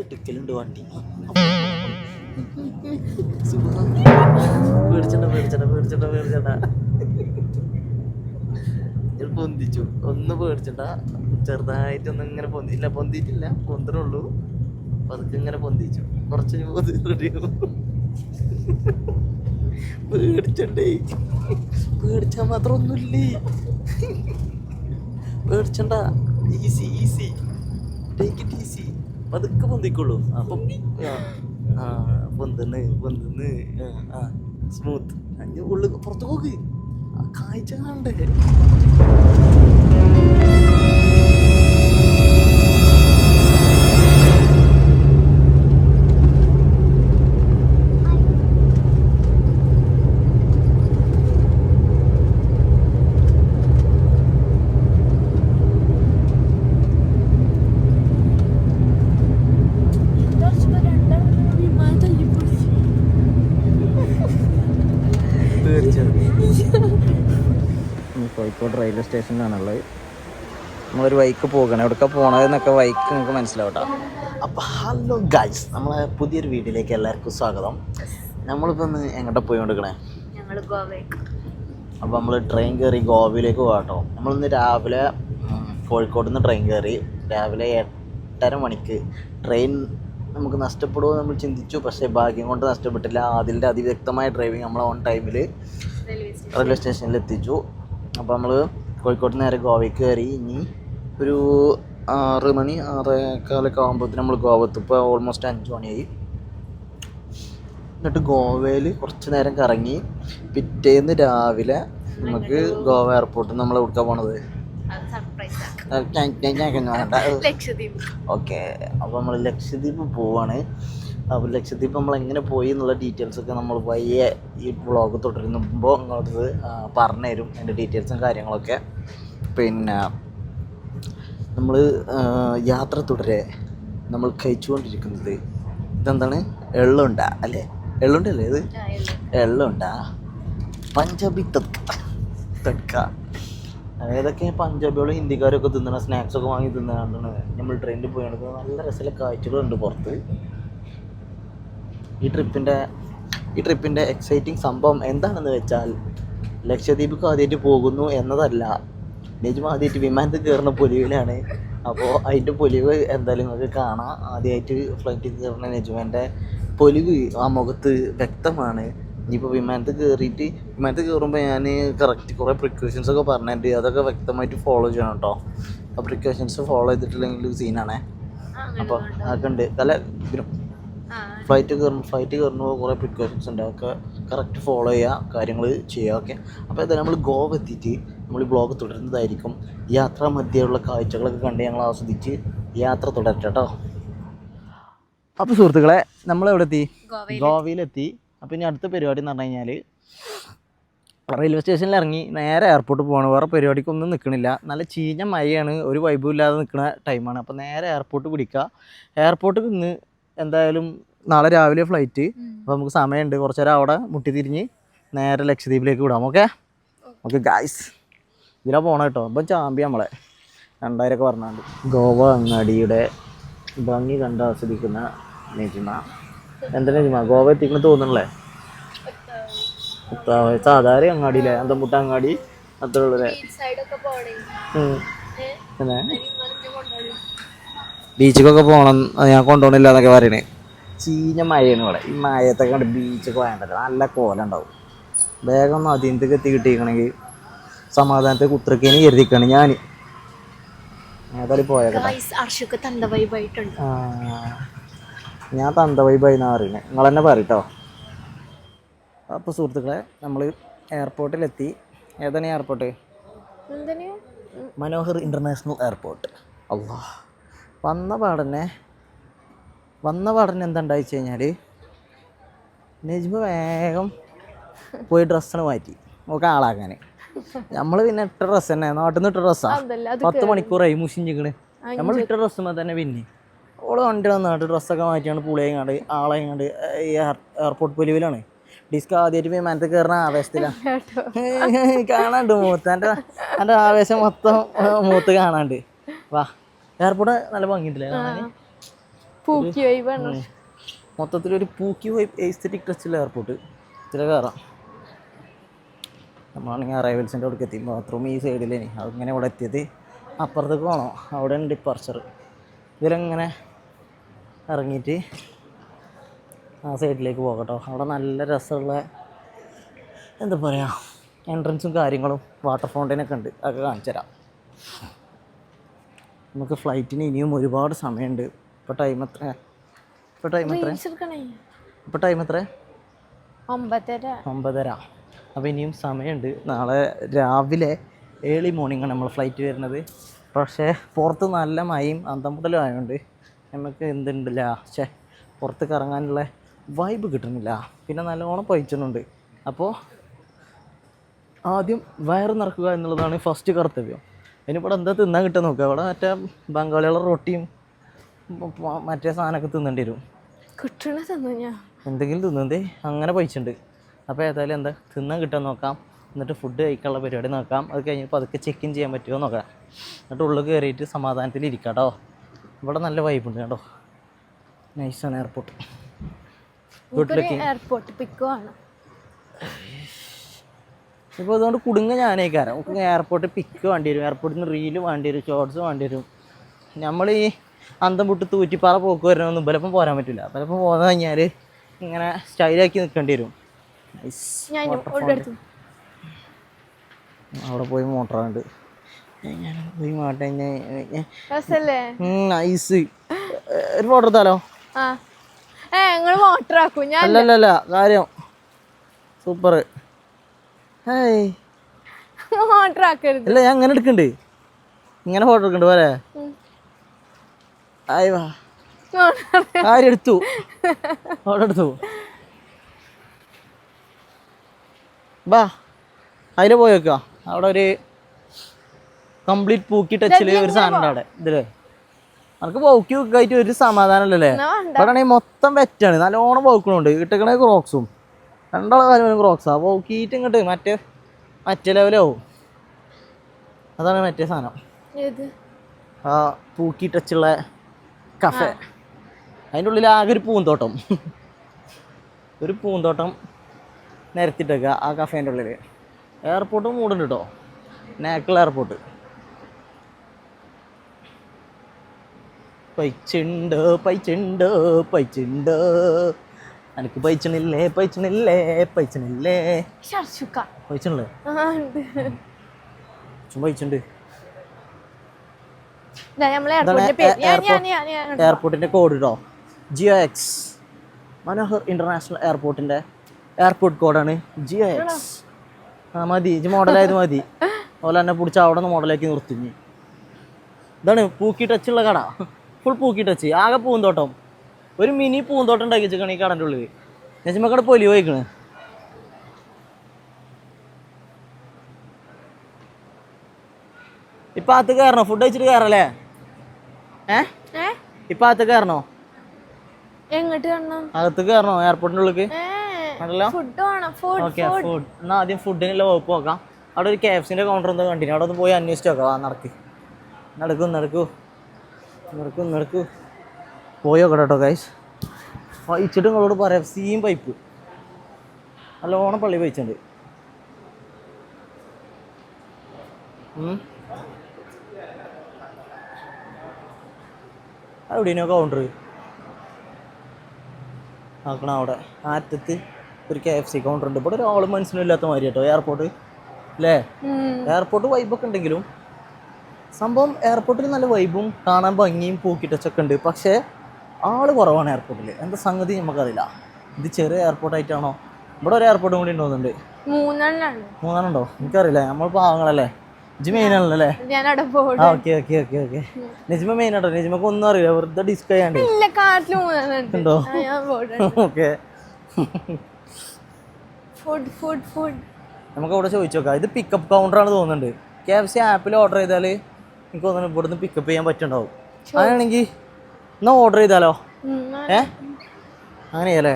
എടുക്കലുണ്ട് വണ്ടി. പേടിച്ചണ്ട പേടിച്ചണ്ട പേടിച്ചണ്ട പേടിച്ചണ്ട. പൊന്തിച്ചു, ഒന്ന് പേടിച്ചണ്ട. ചെറുതായിട്ടൊന്നും ഇങ്ങനെ പൊന്തിയില്ല, പൊന്തിയിട്ടില്ല, പൊന്തണുള്ളൂ. പതുക്കെ ഇങ്ങനെ പൊന്തിച്ചു. കുറച്ച് റെഡിയാവും. പേടിച്ചണ്ടേ, പേടിച്ചാൽ മാത്രം ഒന്നുമില്ലേ. പേടിച്ചണ്ട, easy easy, take it easy. പതുക്കെ പൊന്തിക്കുള്ളൂ. അപ്പം പൊന്തുന്ന് പൊന്തുന്ന് സ്മൂത്ത്. അഞ്ച് ഉള്ളിൽ പുറത്ത് പോക്ക്, കാഴ്ച കാണണ്ടേ. കോഴിക്കോട് റെയിൽവേ സ്റ്റേഷനിലാണുള്ളത്. നമ്മളൊരു വൈക്ക് പോകണം. എവിടേക്കാണ് പോകണതെന്നൊക്കെ വൈക്ക് നിങ്ങൾക്ക് മനസ്സിലാവട്ടോ. അപ്പോൾ ഹലോ ഗൈസ്, നമ്മളെ പുതിയൊരു വീഡിയോയിലേക്ക് എല്ലാവർക്കും സ്വാഗതം. നമ്മളിപ്പോൾ ഒന്ന് എങ്ങോട്ടാണ് പോയിക്കൊണ്ടിരിക്കണേ? അപ്പോൾ നമ്മൾ ട്രെയിൻ കയറി ഗോവയിലേക്ക് പോകാം കേട്ടോ. നമ്മളിന്ന് രാവിലെ കോഴിക്കോട് നിന്ന് ട്രെയിൻ കയറി. രാവിലെ 8:30 മണിക്ക് ട്രെയിൻ നമുക്ക് നഷ്ടപ്പെടുമോ നമ്മൾ ചിന്തിച്ചു. പക്ഷേ ഭാഗ്യം കൊണ്ട് നഷ്ടപ്പെട്ടില്ല. അതിൻ്റെ അതിവ്യക്തമായ ഡ്രൈവിങ് നമ്മൾ ഓൺ ടൈമിൽ റെയിൽവേ സ്റ്റേഷനിൽ എത്തിച്ചു. അപ്പോൾ നമ്മൾ കോഴിക്കോട് നേരെ ഗോവയ്ക്ക് കയറി. ഇനി ഒരു 6 മണി 6:15 ആകുമ്പോഴത്തേന് നമ്മൾ ഗോവ എത്തും. ഇപ്പോൾ ഓൾമോസ്റ്റ് 5 മണിയായി. എന്നിട്ട് ഗോവയിൽ കുറച്ച് നേരം കറങ്ങി പിറ്റേന്ന് രാവിലെ നമുക്ക് ഗോവ എയർപോർട്ടിൽ നമ്മൾ എവിടേക്കാണ് പോണത്? ഓക്കെ, അപ്പോൾ നമ്മൾ ലക്ഷദ്വീപ് പോവാണ്. അപ്പോൾ ലക്ഷദ്വീപ് നമ്മൾ എങ്ങനെ പോയി എന്നുള്ള ഡീറ്റെയിൽസൊക്കെ നമ്മൾ വയ്യ ഈ വ്ളോഗ് തുടരുമ്പോൾ അങ്ങോട്ട് പറഞ്ഞുതരും, അതിൻ്റെ ഡീറ്റെയിൽസും കാര്യങ്ങളൊക്കെ. പിന്നെ നമ്മൾ യാത്ര തുടരെ നമ്മൾ കഴിച്ചുകൊണ്ടിരിക്കുന്നത് ഇതെന്താണ്? എള്ളുണ്ട അല്ലേ? എള്ളുണ്ടല്ലേ ഇത്? എള്ളുണ്ട, പഞ്ചാബി തട്ക. ഏതൊക്കെ പഞ്ചാബികളും ഹിന്ദിക്കാരൊക്കെ തിന്നണ സ്നാക്സൊക്കെ വാങ്ങി തിന്നാണ്ടാണ് നമ്മൾ ട്രെയിനിൽ പോയി നടക്കുന്നത്. നല്ല രസമുള്ള കാഴ്ചകളുണ്ട് പുറത്ത്. ഈ ട്രിപ്പിൻ്റെ എക്സൈറ്റിംഗ് സംഭവം എന്താണെന്ന് വെച്ചാൽ, ലക്ഷദ്വീപ്ക്ക് ആദ്യമായിട്ട് പോകുന്നു എന്നതല്ല, നെജ്മ ആദ്യമായിട്ട് വിമാനത്തിൽ കയറുന്ന പൊലിവിലാണ്. അപ്പോൾ അതിൻ്റെ പൊലിവ് എന്തായാലും നിങ്ങൾക്ക് കാണാം. ആദ്യമായിട്ട് ഫ്ലൈറ്റിൽ കയറുന്ന നെജ്മേൻ്റെ പൊലിവ് ആ മുഖത്ത് വ്യക്തമാണ്. ഇനിയിപ്പോൾ വിമാനത്തിൽ കയറുമ്പോൾ ഞാൻ കറക്റ്റ് കുറേ പ്രിക്കോഷൻസൊക്കെ പറഞ്ഞിട്ടുണ്ട്. അതൊക്കെ വ്യക്തമായിട്ട് ഫോളോ ചെയ്യണം കേട്ടോ. ആ പ്രിക്കോഷൻസ് ഫോളോ ചെയ്തിട്ടില്ലെങ്കിൽ സീനാണേ. അപ്പോൾ അതൊക്കെ ഉണ്ട്. അല്ല, ഫ്ലൈറ്റ് കയറുമ്പോൾ കുറേ പ്രിക്കോഷൻസ് ഉണ്ട്. അതൊക്കെ കറക്റ്റ് ഫോളോ ചെയ്യുക, കാര്യങ്ങൾ ചെയ്യുക. ഓക്കെ, അപ്പോൾ എന്തായാലും നമ്മൾ ഗോവ എത്തിയിട്ട് നമ്മൾ ഈ ബ്ലോഗ് തുടരുന്നതായിരിക്കും. യാത്രാ മധ്യയുള്ള കാഴ്ചകളൊക്കെ കണ്ട് ഞങ്ങൾ ആസ്വദിച്ച് യാത്ര തുടരട്ടെ കേട്ടോ. അപ്പോൾ സുഹൃത്തുക്കളെ, നമ്മളെവിടെ എത്തി? ഗോവയിലെത്തി. അപ്പോൾ ഇനി അടുത്ത പരിപാടി എന്ന് പറഞ്ഞു കഴിഞ്ഞാൽ റെയിൽവേ സ്റ്റേഷനിൽ ഇറങ്ങി നേരെ എയർപോർട്ടിൽ പോകണം. വേറെ പരിപാടിക്കൊന്നും നിൽക്കണില്ല. നല്ല ചീഞ്ഞ മഴയാണ്, ഒരു വൈബും ഇല്ലാതെ നിൽക്കുന്ന ടൈമാണ്. അപ്പോൾ നേരെ എയർപോർട്ട് പിടിക്കുക. എയർപോർട്ടിൽ നിന്ന് എന്തായാലും നാളെ രാവിലെ ഫ്ലൈറ്റ്. അപ്പോൾ നമുക്ക് സമയമുണ്ട്. കുറച്ച് നേരം അവിടെ മുട്ടിത്തിരിഞ്ഞ് നേരെ ലക്ഷദ്വീപിലേക്ക് വിടാം. ഓക്കെ ഗായ്സ്, ഇതിലാണ് പോകണം കേട്ടോ. അപ്പം ചാമ്പി നമ്മളെ 2000 ഒക്കെ പറഞ്ഞാണ്ട് ഗോവ അങ്ങാടിയുടെ ഭംഗി കണ്ട് ആസ്വദിക്കുന്ന നെജ്മ. എന്താ നെജ്മ, ഗോവ എത്തിക്കണം തോന്നണല്ലേ? സാധാരണ അങ്ങാടിയില്ലേ, അന്തമുട്ട അങ്ങാടി അത്ര ഉള്ളല്ലേ? ബീച്ചിക്കൊക്കെ പോകണം, ഞാൻ കൊണ്ടുപോകണില്ല എന്നൊക്കെ പറയണേ. ചീഞ്ഞ മഴയാണ് ഇവിടെ. ഈ മഴത്തൊക്കെ കണ്ട് ബീച്ചൊക്കെ വേണ്ടല്ലോ, നല്ല കോലം ഉണ്ടാവും. വേഗം ഒന്ന് അതിൻ്റെക്ക് എത്തി കിട്ടിയിരിക്കണമെങ്കിൽ സമാധാനത്തെ കുത്രക്കേന് കരുതിക്കാണ് ഞാൻ. ഏതായാലും പോയേക്കട്ടെ. ഞാൻ തന്ത വൈബായി എന്നാണ് അറിയണേ, നിങ്ങൾ തന്നെ പറയട്ടോ. അപ്പോൾ സുഹൃത്തുക്കളെ, നമ്മൾ എയർപോർട്ടിലെത്തി. ഏതാണ് എയർപോർട്ട്? Manohar international airport. അല്ലാ, വന്ന പാടന്നെ എന്താ ഉണ്ടായിച്ച് കഴിഞ്ഞാൽ, നെജ്മ വേഗം പോയി ഡ്രസ്സാണ് മാറ്റി നമുക്ക് ആളാക്കാൻ. നമ്മൾ പിന്നെ ഇട്ട ഡ്രസ്സ് തന്നെ, നാട്ടിൽ നിന്ന് ഇട്ട ഡ്രസ്സാണ്. 10 മണിക്കൂറായി മുഷിഞ്ഞിക്കണ്. നമ്മൾ ഇട്ട ഡ്രസ്സുമ്പോൾ തന്നെ പിന്നെ ഓള് വണ്ടി വന്നാണ്ട് ഡ്രസ്സൊക്കെ മാറ്റിയാണ് പുളിയങ്ങാണ്ട് ആളെങ്ങാണ്ട് എയർപോർട്ട് പൊലിവിലാണ്. ഡിസ്ക് ആദ്യമായിട്ട് വിമാനത്തിൽ കയറുന്ന ആവേശത്തിലാണ്. കാണാണ്ട് മൂത്ത് എൻ്റെ ആവേശം മൊത്തം മൂത്ത് കാണാണ്ട്. വാ, എയർപോർട്ട് നല്ല ഭംഗിയുണ്ടല്ലേ കാണാൻ. മൊത്തത്തിലൊരു പൂക്കി വൈബ് എസ്തെറ്റിക് ടച്ചുള്ള എയർപോർട്ട്. ഇതിൽ കയറാം. നമ്മളാണെങ്കിൽ അറൈവൽസിൻ്റെ അവിടേക്ക് എത്തി. ബാത്റൂം ഈ സൈഡിലേനി, അതിങ്ങനെ ഇവിടെ എത്തിയത്. അപ്പുറത്തേക്ക് പോകണോ, അവിടെയാണ് ഡിപ്പാർച്ചർ. ഇതിലെങ്ങനെ ഇറങ്ങിയിട്ട് ആ സൈഡിലേക്ക് പോകട്ടോ. അവിടെ നല്ല രസമുള്ള എന്താ പറയുക എൻട്രൻസും കാര്യങ്ങളും വാട്ടർ ഫൗണ്ടൈനൊക്കെ ഉണ്ട്. അതൊക്കെ കാണിച്ചു തരാം. നമുക്ക് ഫ്ലൈറ്റിന് ഇനിയും ഒരുപാട് സമയമുണ്ട്. ഇപ്പോൾ ടൈം എത്ര? ഇപ്പോൾ ടൈം എത്ര? 9:30. അപ്പോൾ ഇനിയും സമയമുണ്ട്. നാളെ രാവിലെ ഏർലി മോർണിംഗാണ് നമ്മൾ ഫ്ലൈറ്റ് വരുന്നത്. പക്ഷേ പുറത്ത് നല്ല മഴയും അന്തംമുട്ടലും ആയതുകൊണ്ട് നമുക്ക് എന്തുണ്ടില്ല, പുറത്ത് കറങ്ങാനുള്ള വൈബ് കിട്ടുന്നില്ല. പിന്നെ നല്ലോണം പഴിച്ചുന്നുണ്ട്. അപ്പോൾ ആദ്യം വയറ് നിറക്കുക എന്നുള്ളതാണ് ഫസ്റ്റ് കർത്തവ്യം. അതിനിവിടെ എന്താ തിന്നാൻ കിട്ടാൻ നോക്കുക. അവിടെ മറ്റേ ബംഗാളികളുടെ റൊട്ടിയും മറ്റേ സാധനമൊക്കെ തിന്നേണ്ടി വരും. എന്തെങ്കിലും തിന്നേ അങ്ങനെ പഴിച്ചുണ്ട്. അപ്പോൾ ഏതായാലും എന്താ തിന്നാൻ കിട്ടാൻ നോക്കാം. എന്നിട്ട് ഫുഡ് കഴിക്കാനുള്ള പരിപാടി നോക്കാം. അത് കഴിഞ്ഞപ്പോൾ അതൊക്കെ ചെക്ക് ഇൻ ചെയ്യാൻ പറ്റുമോ നോക്കാം. എന്നിട്ട് ഉള്ളിൽ കയറിയിട്ട് സമാധാനത്തിൽ ഇരിക്കാം കേട്ടോ. ഇവിടെ നല്ല വൈബുണ്ട് കേട്ടോ. നൈസാണ് എയർപോർട്ട്. ഗുഡ് ലുക്കിംഗ് എയർപോർട്ട് പിക്കുവാണ്. ഇപ്പോൾ അതുകൊണ്ട് കുടുങ്ങ ഞാനേക്കാരം. നമുക്ക് എയർപോർട്ട് പിക്ക് വേണ്ടി വരും, എയർപോർട്ടിൽ നിന്ന് റീല് വേണ്ടി വരും, ഷോർട്സ് വേണ്ടി വരും. നമ്മൾ ഈ അന്തം വിട്ട് തൂറ്റിപ്പാറ പോക്ക് വരണമൊന്നും ബലപ്പം പോരാൻ പറ്റില്ല. ബലപ്പം പോകാൻ കഴിഞ്ഞാൽ ഇങ്ങനെ സ്റ്റൈലാക്കി നിൽക്കേണ്ടി വരും. അവിടെ പോയി മോട്ടറുണ്ട്. ഞാൻ പോയി മാട്ടെ. നൈസ്. ഒരു ഫോട്ടോ എടുത്താലോ? അല്ലല്ല കാര്യം സൂപ്പർ. അല്ല ഞാൻ ഇങ്ങനെ എടുക്കണ്ട്, ഇങ്ങനെ ഫോട്ടോ എടുക്കണ്ട് പോരെ. ആയി വാ, കാര്യം എടുത്തു, ഫോട്ടോ എടുത്തു. ബാ അതിൽ പോയി വെക്കുക. അവിടെ ഒരു കംപ്ലീറ്റ് പൂക്കി ടച്ചിൽ ഒരു സാധനം ഉണ്ട് അവിടെ. ഇതില് നമുക്ക് പൗക്കി വെക്കായിട്ട് ഒരു സമാധാനമല്ലേ. ഇവിടെ ആണെങ്കിൽ മൊത്തം വെറ്റാണ്, നല്ലോണം പൗക്കണുണ്ട്. ഇട്ടക്കണേ ക്രോക്സും രണ്ടാളെ കാര്യം ക്രോക്സാ. പൗക്കിയിട്ട് ഇങ്ങോട്ട് മറ്റേ ലെവലാവും. അതാണ് മറ്റേ സാധനം, ആ പൂക്കി ടച്ചുള്ള കഫേ. അതിൻ്റെ ഉള്ളിൽ ആകെ ഒരു പൂന്തോട്ടം നിരത്തിട്ടേക്കുക ആ കഫേൻ്റെ ഉള്ളിൽ. എയർപോർട്ട് മൂടുണ്ട് കേട്ടോ, നാക്കിൾ എയർപോർട്ട്. പൈച്ചുണ്ട് എനിക്ക് പൈച്ചണില്ലേ പൈച്ചണില്ലേ എയർപോർട്ടിന്റെ കോഡ് കേട്ടോ, GIX. മനോഹർ ഇന്റർനാഷണൽ എയർപോർട്ടിന്റെ എയർപോർട്ട് കോഡാണ് GIX. മതി, മോഡലായത് മതി. അതുപോലെ തന്നെ പിടിച്ച് അവിടെ നിന്ന് മോഡലാക്കി നിർത്തി. ഇതാണ് പൂക്കി ടച്ചുള്ള കട, ഫുൾ പൂക്കി ടച്ച്. ആകെ പൂന്തോട്ടം, ഒരു മിനി പൂന്തോട്ടം ഉണ്ടാക്കി വെച്ചിരിക്കണം ഈ കടൻ്റെ ഉള്ളിൽ. നെജിമക്കട പൊലി പോയിക്കണ്. ഇപ്പം അകത്ത് കയറണോ? ഫുഡ് കഴിച്ചിട്ട് കയറല്ലേ? ഇപ്പം അകത്ത് കയറണോ? അകത്ത് കയറണോ എയർപോർട്ടിൻ്റെ ഉള്ളിൽ? Okay, food. എന്നാൽ ആദ്യം ഫുഡിനുള്ള വകുപ്പ് നോക്കാം. അവിടെ ഒരു KFCൻ്റെ കൗണ്ടർ എന്തോ കണ്ടിന്, അവിടെ ഒന്ന് പോയി അന്വേഷിച്ച് നോക്കാം. നടക്കൂ പോയോ കേട്ടോ ഗൈസ്. പൈച്ചിട്ട് നിങ്ങളോട് പറയാം, സീം പൈപ്പ് നല്ലോണം പള്ളി പൈച്ചുണ്ട്. എവിടെയോ കൗണ്ടർ ആക്കണം. അവിടെ ആറ്റത്ത് ഒരു KFC കൗണ്ടർ ഉണ്ട്. ഇവിടെ ഒരാൾ മനസ്സിലില്ലാത്ത മാതിരി കേട്ടോ എയർപോർട്ട് അല്ലേ. എയർപോർട്ട് വൈബൊക്കെ ഉണ്ടെങ്കിലും സംഭവം എയർപോർട്ടിൽ നല്ല വൈബും കാണാൻ ഭംഗിയും പൂക്കിട്ടൊക്കെ ഉണ്ട്. പക്ഷേ ആള് കുറവാണ് എയർപോർട്ടിൽ. എന്താ സംഗതി നമുക്കറിയില്ല. ഇത് ചെറിയ എയർപോർട്ടായിട്ടാണോ? ഇവിടെ ഒരു എയർപോർട്ടും കൂടി ഉണ്ടോന്നുണ്ട്. 3 ഉണ്ടോ? എനിക്കറിയില്ല, നമ്മൾ പാവങ്ങളല്ലേ. നിജ് മെയിൻ ആണല്ലേ? ഓക്കെ. നിജ്മ മെയിൻ ആട്ടോ. നിജ്മക്ക് ഒന്നും അറിയില്ല, വെറുതെ ഡിസ്ക് ചെയ്യാണ്ട് ഉണ്ടോ? ഓക്കെ, നമുക്ക് അവിടെ ചോദിച്ചു നോക്കാം. ഇത് പിക്കപ്പ് കൗണ്ടറാണ് തോന്നുന്നുണ്ട്. KFC ആപ്പിൽ ഓർഡർ ചെയ്താൽ എനിക്ക് തോന്നുന്നു ഇവിടുന്ന് പിക്കപ്പ് ചെയ്യാൻ പറ്റുന്നുണ്ടാവും. അങ്ങനെയാണെങ്കിൽ എന്നാൽ ഓർഡർ ചെയ്താലോ? അങ്ങനെയല്ലേ?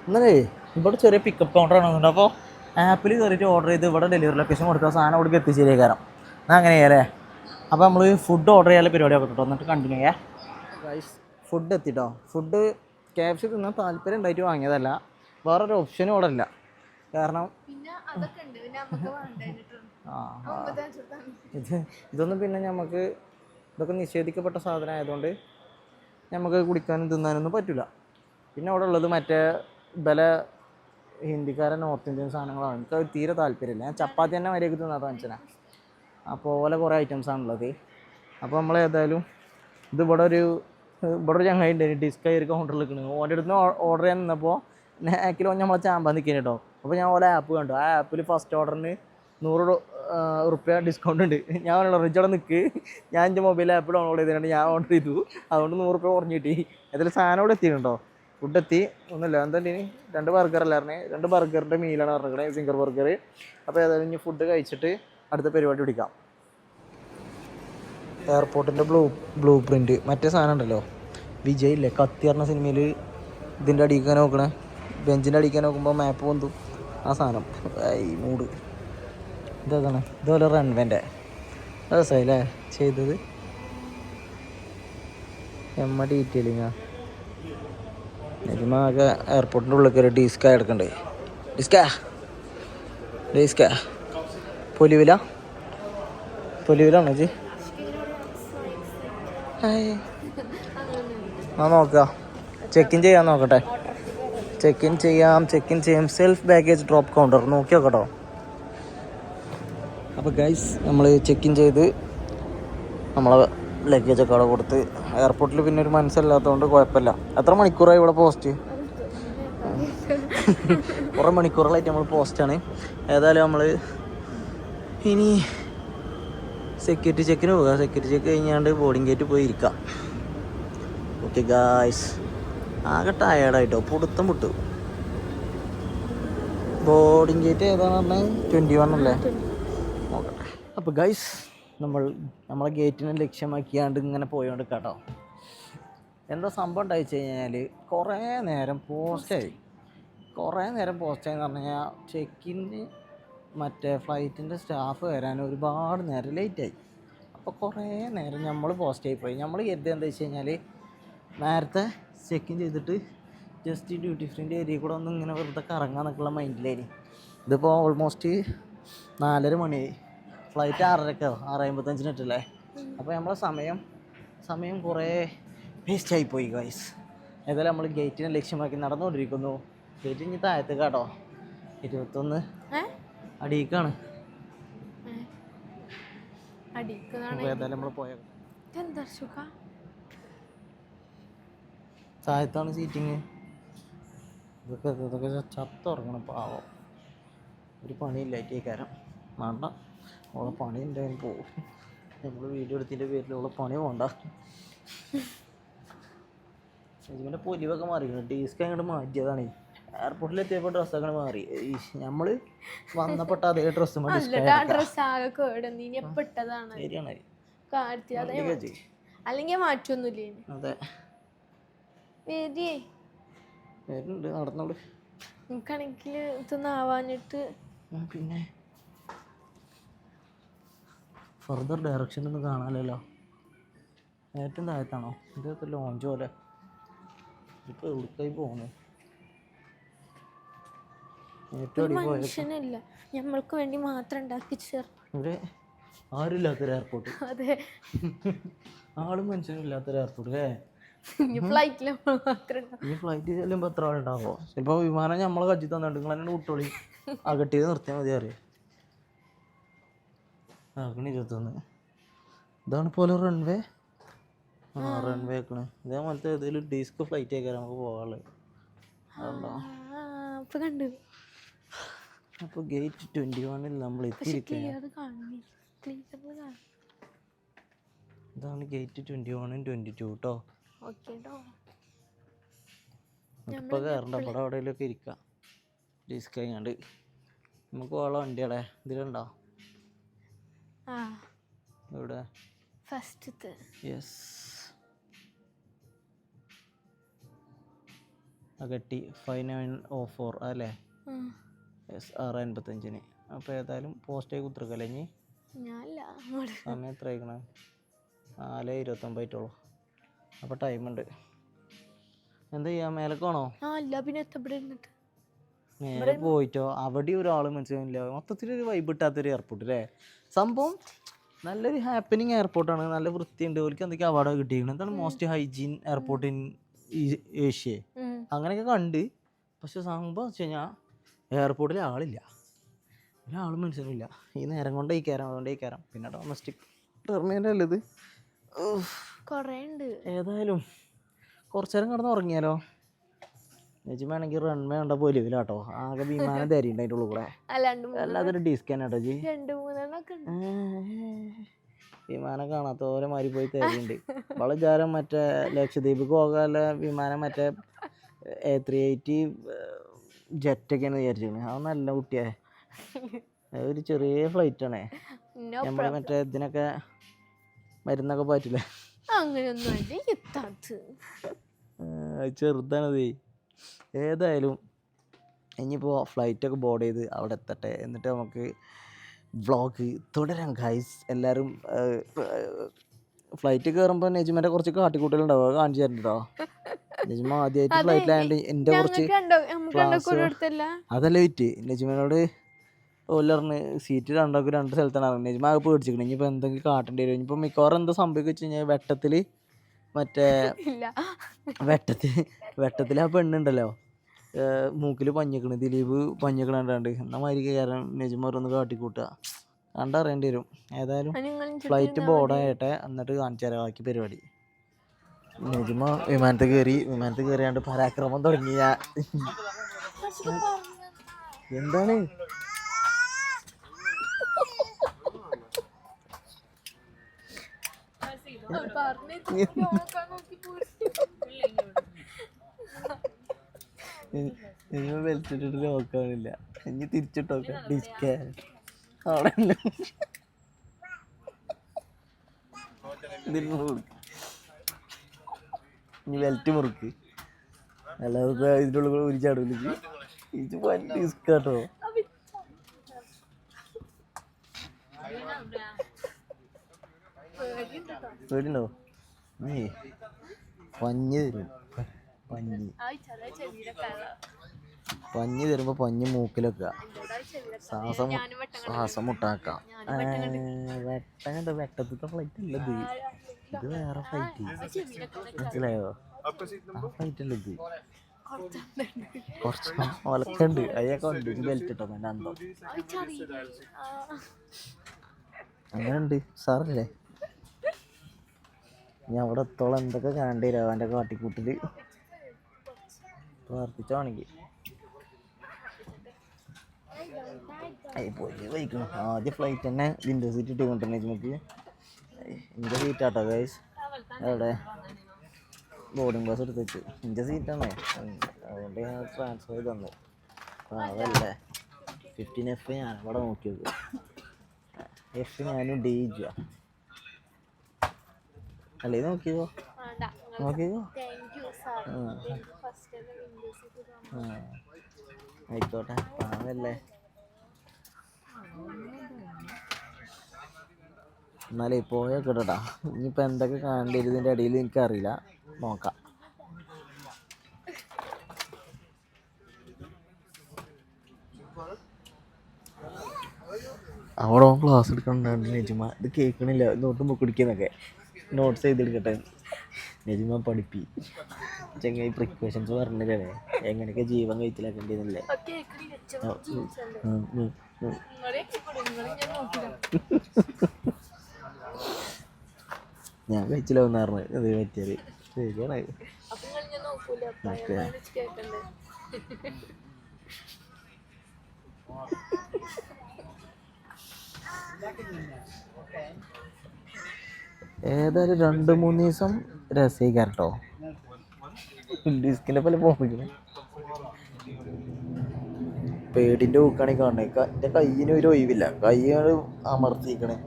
എന്നാലേ ഇവിടെ ചെറിയ പിക്കപ്പ് കൗണ്ടറാണ് തോന്നുന്നുണ്ട്. അപ്പോൾ ആപ്പിൽ കയറിയിട്ട് ഓർഡർ ചെയ്ത് ഇവിടെ ഡെലിവറി ലൊക്കേഷൻ കൊടുത്താൽ സാധനം അവിടെ എത്തിച്ചേരേ കാരണം. എന്നാൽ അങ്ങനെയല്ലേ? അപ്പോൾ നമ്മൾ ഫുഡ് ഓർഡർ ചെയ്യാനുള്ള പരിപാടിയൊക്കെ കേട്ടോ. എന്നിട്ട് കണ്ടിന്യൂ ചെയ്യാം. ഗൈസ്, ഫുഡ് എത്തിട്ടോ. ഫുഡ് KFC തിന്നാൻ താല്പര്യം ഉണ്ടായിട്ട് വാങ്ങിയതല്ല, വേറൊരു ഓപ്ഷനും ഇവിടെ ഇല്ല. കാരണം ഇതൊന്നും പിന്നെ നമുക്ക് ഇതൊക്കെ നിഷേധിക്കപ്പെട്ട സാധനം ആയതുകൊണ്ട് നമുക്ക് കുടിക്കാനും തിന്നാനൊന്നും പറ്റില്ല. പിന്നെ അവിടെ ഉള്ളത് മറ്റേ ബല ഹിന്ദിക്കാരൻ നോർത്ത് ഇന്ത്യൻ സാധനങ്ങളാണ്. എനിക്ക് തീരെ താല്പര്യമില്ല. ഞാൻ ചപ്പാത്തി തന്നെ മര്യാദയ്ക്ക് തിന്നാത്ത മനുഷ്യനാണ്. അപ്പോൾ ഓലെ കുറേ ഐറ്റംസാണുള്ളത്. അപ്പോൾ നമ്മൾ ഏതായാലും ഇത് ഇവിടെ ഒരു ചങ്ങായി ഉണ്ട്, ഡിസ്കൈ ഒരു കൗണ്ടറിൽ നിൽക്കുന്നത്. ഓൻ്റെ അടുത്ത് ഓർഡർ ചെയ്യാൻ നിന്നപ്പോൾ നാക്കിലോ നമ്മളെ ചാമ്പാൻ നിൽക്കുന്നത് കേട്ടോ. അപ്പോൾ ഞാൻ ഓലെ ആപ്പ് കണ്ടു. ആ ആപ്പിൽ ഫസ്റ്റ് ഓർഡറിന് 100 റുപ്യ ഡിസ്കൗണ്ട് ഉണ്ട്. ഞാൻ റിച്ചോടെ നിൽക്ക്, ഞാൻ എൻ്റെ മൊബൈൽ ആപ്പ് ഡൗൺലോഡ് ചെയ്തിട്ടുണ്ട്, ഞാൻ ഓർഡർ ചെയ്തു, അതുകൊണ്ട് 100 റുപ്യ കുറഞ്ഞ് കിട്ടി. ഏതായാലും സാധനം ഇവിടെ എത്തിയിട്ടുണ്ടോ, ഫുഡ് എത്തി. ഒന്നുമില്ല, എന്താ 2 ബർഗർ അല്ലായിരുന്നേ, 2 ബർഗറിൻ്റെ മീലാണ് പറഞ്ഞിരിക്കണേ, സിംഗർ ബർഗർ. അപ്പോൾ ഏതായാലും ഇനി ഫുഡ് കഴിച്ചിട്ട് അടുത്ത പരിപാടി പിടിക്കാം. എയർപോർട്ടിൻ്റെ ബ്ലൂ പ്രിൻറ്റ് മറ്റേ സാധനം ഉണ്ടല്ലോ, വിജയ് ഇല്ലേ കത്തി പറഞ്ഞ സിനിമയിൽ ഇതിൻ്റെ അടിക്കാൻ നോക്കണേ, ബെഞ്ചിൻ്റെ അടിക്കാൻ നോക്കുമ്പോൾ മാപ്പ് പൊന്തും, ആ സാധനം. ഈ മൂഡ് ഇതാണ്. ഇതുപോലെ റൺവേൻ്റെ രസമായില്ലേ ചെയ്തത്, ഡീറ്റെയിലിങ്ങാ. ആകെ എയർപോർട്ടിൻ്റെ ഉള്ളിൽ കയറി ഡിസ്ക എടുക്കണ്ടേ. ഡിസ്ക പൊലിവിലാണോ ജി? ആ നോക്കുക, ചെക്ക് ഇൻ ചെയ്യാൻ നോക്കട്ടെ. ചെക്ക് ഇൻ ചെയ്യാം. സെൽഫ് ബാഗേജ് ഡ്രോപ്പ് കൗണ്ടർ നോക്കി നോക്കട്ടോ. അപ്പോൾ ഗൈസ് നമ്മൾ ചെക്ക് ഇൻ ചെയ്ത് നമ്മളെ ലഗേജൊക്കെ അവിടെ കൊടുത്ത് എയർപോർട്ടിൽ പിന്നെ ഒരു മനസ്സില്ലാത്തതുകൊണ്ട് കുഴപ്പമില്ല. എത്ര മണിക്കൂറായി ഇവിടെ പോസ്റ്റ്? കുറേ മണിക്കൂറുകളായിട്ട് നമ്മൾ പോസ്റ്റാണ്. ഏതായാലും നമ്മൾ ഇനി സെക്യൂരിറ്റി ചെക്കിന് പോകുക. സെക്യൂരിറ്റി ചെക്ക് കഴിഞ്ഞാണ്ട് ബോർഡിംഗ് ഗേറ്റ് പോയി ഇരിക്കാം. ഓക്കെ ഗായ്സ്, ആകെ ടയേർഡായിട്ടോ, പുടുത്തം വിട്ടു. ബോർഡിംഗ് ഗേറ്റ് ഏതാണ് പറഞ്ഞാൽ 21 അല്ലേ? നോക്കട്ടെ. അപ്പോൾ ഗൈസ് നമ്മളെ ഗേറ്റിനെ ലക്ഷ്യമാക്കിയാണ്ട് ഇങ്ങനെ പോയോണ്ട് കേട്ടോ. എന്താ സംഭവം ഉണ്ടായിച്ച് കഴിഞ്ഞാൽ കുറേ നേരം പോസ്റ്റായി എന്ന് പറഞ്ഞു കഴിഞ്ഞാൽ ചെക്കിന് മറ്റേ ഫ്ലൈറ്റിൻ്റെ സ്റ്റാഫ് വരാൻ ഒരുപാട് നേരം ലേറ്റായി. അപ്പോൾ കുറേ നേരം നമ്മൾ പോസ്റ്റായി പോയി. നമ്മൾ കരുതി എന്താ വെച്ച് കഴിഞ്ഞാൽ നേരത്തെ ചെക്ക് ഇൻ ചെയ്തിട്ട് ജസ്റ്റ് ഡ്യൂട്ടി ഫ്രീൻ്റെ ഏരിയ കൂടെ ഒന്ന് ഇങ്ങനെ വെറുതെ കറങ്ങാന്നൊക്കെയുള്ള മൈൻഡിലായി. ഇതിപ്പോൾ ഓൾമോസ്റ്റ് 4:30 മണിയായി. ഫ്ലൈറ്റ് 6:30 6:55 അപ്പോൾ നമ്മളെ സമയം കുറേ വേസ്റ്റായിപ്പോയി ഗൈസ്. ഏതായാലും നമ്മൾ ഗേറ്റിനെ ലക്ഷ്യമാക്കി നടന്നുകൊണ്ടിരിക്കുന്നു. ഗേറ്റ് ഇനി താഴത്ത് കേട്ടോ, 21 അടിയിക്കാണ്. ഏതായാലും നമ്മൾ പോയ താഴത്താണ് സീറ്റിങ്. ഇതൊക്കെ ചത്തുറങ്ങണം പാവം. ഒരു പണിയില്ലായിട്ട് കാരണം വേണ്ട, ഓളെ പണി ഉണ്ടായാലും പോവും. നമ്മൾ വീഡിയോ എടുത്തതിൻ്റെ പേരിൽ ഓളെ പണി പോകണ്ട. ഇതിൻ്റെ പൊലിവൊക്കെ മാറിയിരുന്നു. ഡീസ്ക്ക് അങ്ങോട്ട് മാറ്റിയതാണ്. എയർപോർട്ടിലെത്തിയപ്പോൾ ഡ്രസ്സൊക്കെ മാറി. നമ്മൾ വന്നപ്പെട്ട അതേ ഡ്രസ്സ് അല്ലെങ്കിൽ മാറ്റൊന്നുമില്ല. അതെ വരുന്നുണ്ട്, നടന്നോളൂ. എനിക്കാണെങ്കിൽ ഇതൊന്നും ആവാഞ്ഞിട്ട് പിന്നെ ഫർദർ ഡയറക്ഷൻ ഒന്നും കാണാമല്ലോ. ഏറ്റവും താഴത്താണോ? ഇതൊക്കെ ലോഞ്ച് പോലെ. ഇപ്പോൾ എവിടേക്കായി പോകുന്നു? മനുഷ്യനില്ല, നമ്മൾക്ക് വേണ്ടി മാത്രം ഉണ്ടാക്കി ചേർന്നു. ഇവിടെ ആരുമില്ലാത്തൊരു എയർപോർട്ട്. അതെ, ആളും മനുഷ്യനും ഇല്ലാത്തൊരു എയർപോർട്ട് അല്ലേ? ഈ ഫ്ലൈറ്റിൽ ചെല്ലുമ്പോൾ എത്ര ആളുണ്ടാവോ? ചിലപ്പോൾ വിമാനം നമ്മളെ കജ്ജി തന്നിട്ട് നിങ്ങൾ തന്നെ വിട്ടോളി, അകട്ടിയത് നിർത്തിയാൽ മതി അറിയാം. ആക്കണി 21. ഇതാണ് പോലെ റൺവേ. റൺവേ ആക്കണേ. ഇതേപോലത്തെ ഏതെങ്കിലും ഡിസ്ക് ഫ്ലൈറ്റ് ആക്കാൻ നമുക്ക് പോകാനുള്ളത്. അതുണ്ടോ? അപ്പോൾ ഗേറ്റ് 21 നമ്മൾ എത്തിയിരിക്കുകയാണ്. ഇതാണ് ഗേറ്റ് 21 22 കേട്ടോ. ഇപ്പോൾ കയറണ്ട, അവിടെ എവിടെയെങ്കിലുമൊക്കെ ഇരിക്കാം. ഡിസ്ക് കഴിഞ്ഞാണ്ട് നമുക്ക് പോകാനുള്ള വണ്ടിയാളെ ഇതിലുണ്ടോ? എവിടെ? ഫസ്റ്റത്തെ. യെസ്, അകട്ടി 5904 അല്ലേ? യെസ്, 6:55. അപ്പോൾ ഏതായാലും പോസ്റ്റേ കുത്തിരിക്കല്ലേ ഇനി? സമയം എത്ര ആയിക്കണേ? 4:29 ആയിട്ടുള്ളൂ. അപ്പോൾ ടൈമുണ്ട്. എന്താ ചെയ്യാ മേലക്കാണോ? ആ അല്ല പിന്നെ എത്തപ്പെടെ ഇരുന്നിട്ട് നേരെ പോയിട്ടോ അവിടെ ഒരാൾ മനസ്സിലാവില്ല. മൊത്തത്തിലൊരു വൈബ് ഇട്ടാത്തൊരു എയർപോർട്ട് അല്ലേ. സംഭവം നല്ലൊരു ഹാപ്പനിങ് എയർപോർട്ടാണ്. നല്ല വൃത്തിയുണ്ട്. അവർക്ക് എന്തൊക്കെ അവാർഡ് കിട്ടിയിരിക്കുന്നത്. എന്താണ് most hygiene airport in Asia അങ്ങനെയൊക്കെ കണ്ട്. പക്ഷെ സംഭവം വെച്ച് കഴിഞ്ഞാൽ എയർപോർട്ടിൽ ആളില്ല, ഒരാളും മനസ്സിലില്ല. ഈ നേരം കൊണ്ട് ഈ കയറാം അതുകൊണ്ട് ഈ കയറാം. പിന്നെ ഡൊമസ്റ്റിക് ടെർമിനൽ അല്ലേ ഇത്. കുറേ ഉണ്ട്. ഏതായാലും കുറച്ചു നേരം കിടന്ന് ഉറങ്ങിയാലോ. നെജിമാണെങ്കിൽ റൺവേ കണ്ട പൊലിവിലാട്ടോ. ആകെ വിമാനം തരിയുണ്ട് അതിൻ്റെ ഉള്ളിൽ കൂടെ. അല്ലാതൊരു ഡിസ്കാൻ കേട്ടോ ജി. 2-3 വിമാനം കാണാത്ത ഓരോ മാതിരി പോയി തരിയുണ്ട്. അവളെ വിചാരം മറ്റേ ലക്ഷദ്വീപ് പോകാനുള്ള വിമാനം മറ്റേ A380 ജെറ്റൊക്കെയാണ് വിചാരിച്ചിരുന്നത്. അത് നല്ല കുട്ടിയാ. ഒരു ചെറിയ ഫ്ലൈറ്റാണേ. നമ്മൾ മറ്റേ ഇതിനൊക്കെ മരുന്നൊക്കെ പറ്റില്ലേ, അങ്ങനെയൊന്നും ചെറുതാണതേ. ഏതായാലും ഇനിയിപ്പോൾ ഫ്ലൈറ്റൊക്കെ ബോർഡ് ചെയ്ത് അവിടെ എത്തട്ടെ. എന്നിട്ട് നമുക്ക് വ്ളോഗ് തുടരാം ഗൈസ്. എല്ലാവരും ഫ്ലൈറ്റ് കയറുമ്പോൾ നെജിമേൻ്റെ കുറച്ച് കാട്ടിക്കൂട്ടലുണ്ടാവും. അത് കാണിച്ചു തരണ്ടോ. നെജിമ ആദ്യമായിട്ട് ഫ്ലൈറ്റിലായതുകൊണ്ട് എൻ്റെ കുറച്ച് അതല്ല വിറ്റ്. നെജിമേനോട് ഓലറിന് സീറ്റ് രണ്ടാക്കും 2 സ്ഥലത്താണ് ഇറങ്ങുന്നത്. നെജിമ ആകെ പേടിച്ചിരിക്കണം. ഇനിയിപ്പോൾ എന്തെങ്കിലും കാട്ടേണ്ടി വരും. ഇനിയിപ്പോൾ മിക്കവാറും എന്താ സംഭവിക്കുക വെച്ച് കഴിഞ്ഞാൽ മറ്റേ വെട്ടത്തിൽ ആ പെണ്ണുണ്ടല്ലോ മൂക്കിൽ പഞ്ഞിക്കണ്, ദിലീപ് പഞ്ഞിക്കണാണ്ട് എന്നാ മാതിരി കാരണം നെജിമ ഓരോന്ന് കാട്ടിക്കൂട്ടുക കണ്ടറിയേണ്ടി വരും. ഏതായാലും ഫ്ലൈറ്റ് ബോർഡായിട്ടെ എന്നിട്ട് കാണിച്ചു തരാം ബാക്കി പരിപാടി. നെജിമ വിമാനത്തിൽ കയറിയാണ്ട് പരാക്രമം തുടങ്ങിയ എന്താണ് വലിച്ചിട്ടിട്ട് നോക്കാനില്ല. ഇനി തിരിച്ചിട്ടോക്കാം ഡിസ്കേ അവിടെ ഇനി ബെൽറ്റ് മുറുക്ക്. അല്ലാതെ ഇതിൻ്റെ ഉള്ളിൽ ഒരു ചാടൂല. ഇത് വലിയ ഡിസ്ക് കേട്ടോ. പേടിയുണ്ടോ? പഞ്ഞി തരും. പഞ്ഞി തരുമ്പോ പഞ്ഞി മൂക്കിലൊക്കെ ശ്വാസം മുട്ടാക്കാം. വെട്ടങ്ങണ്ട വെട്ടത്തിത്തെ ഫ്ലൈറ്റ് അല്ല ഇത്. ഇത് വേറെ ഫ്ലൈറ്റ്. മനസ്സിലായോ? ആ ഫ്ലൈറ്റ് അല്ല ഇത്. കുറച്ച് ഒലക്കുണ്ട്. അതൊക്കെ ഉണ്ട്. ബെൽറ്റ് ഇട്ടോ എൻ്റെ അന്തം അങ്ങനെ ഉണ്ട്. സാറല്ലേ ഞാൻ അവിടെ എത്തോളം എന്തൊക്കെ കാണേണ്ടി വരും അവൻ്റെ കാട്ടിക്കൂട്ടിൽ. പ്രാർത്ഥിച്ചാണെങ്കിൽ പോയി വഹിക്കണം. ആദ്യ ഫ്ലൈറ്റ് തന്നെ വിൻഡോ സീറ്റ് ഇട്ട് കൊണ്ടുവരണേ നമുക്ക്. എൻ്റെ സീറ്റാട്ടോ ഗൈസ്. അവിടെ ബോർഡിംഗ് പാസ് എടുത്ത് വെച്ചു. എൻ്റെ സീറ്റാണേ, അതുകൊണ്ട് ഞാൻ ട്രാൻസ്ഫർ ചെയ്ത് തന്നു. അതല്ലേ 15F ഞാൻ അവിടെ നോക്കി നോക്കും. F ഞാനും ഡേജ് അല്ലേ നോക്കിയോ ആയിക്കോട്ടെ. പാവല്ലേ. എന്നാലേ പോയോക്കട്ടാ. ഇനിയിപ്പോൾ എന്തൊക്കെ കാണേണ്ടി വരും ഇതിൻ്റെ ഇടയിൽ എനിക്കറിയില്ല. നോക്കാം. അവിടെ ക്ലാസ് എടുക്കണ്ടായിരുന്നു നെജിമ. ഇത് കേൾക്കണില്ല. നോട്ട് ബുക്ക് പിടിക്കുന്നൊക്കെ നോട്ട്സ് ചെയ്തെടുക്കട്ടെ. നെജിമ പഠിപ്പി ചെങ്ങായി പ്രിക്കോഷൻസ് പറഞ്ഞില്ലേ എങ്ങനെയൊക്കെ ജീവൻ കഴിച്ചിലാക്കേണ്ടതല്ലേ. ഞാൻ കഴിച്ചില്ലാന്ന് പറഞ്ഞു. അത് പറ്റിയത് ശരിയാണ്. ഏതായാലും 2-3 ദിവസം രസിക്കാം കേട്ടോ. ഡിസ്കിൻ്റെ പോലെ പോയിക്കണേ. പേടിൻ്റെ ഊക്കാണെങ്കിൽ കാണണേ. എൻ്റെ കയ്യിന് ഒരു ഒഴിവില്ല. കൈയാണ് അമർത്തിക്കണേ.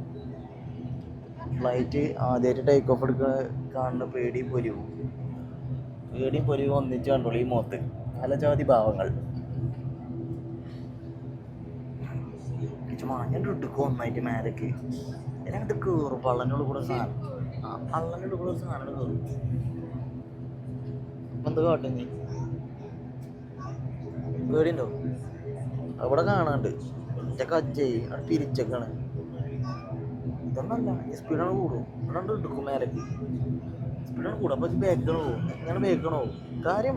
ഫ്ലൈറ്റ് ആദ്യമായിട്ട് ടേക്ക് ഓഫ് എടുക്കണ കാണുന്ന പേടിയും പൊരിവും ഒന്നിച്ച് കണ്ടോളൂ ഈ മുഖത്ത്. പല ജാതി ഭാവങ്ങൾ. മാഞ്ഞിട്ട് ഇട്ടുക്കും ഒന്നായിട്ട് മേലേക്ക്. എന്നിട്ട് കയറും പള്ളനോട് കൂടെ സാധനം. പള്ളനോട് കൂടെ സാധനം കയറും. എന്ത് കാട്ടും നീ പേടിയുണ്ടോ? അവിടെ കാണാണ്ട് എൻ്റെ കജ്ജയ് അവിടെ പിരിച്ചേക്കാണ്. ഇതൊന്നല്ല സ്പീഡാണ് കൂടും അവിടെ എടുക്കും മേലേക്ക് സ്പീഡാണ് കൂടും. അപ്പൊ ബേക്കണോ ഇങ്ങനെ ബേക്കണോ കാര്യം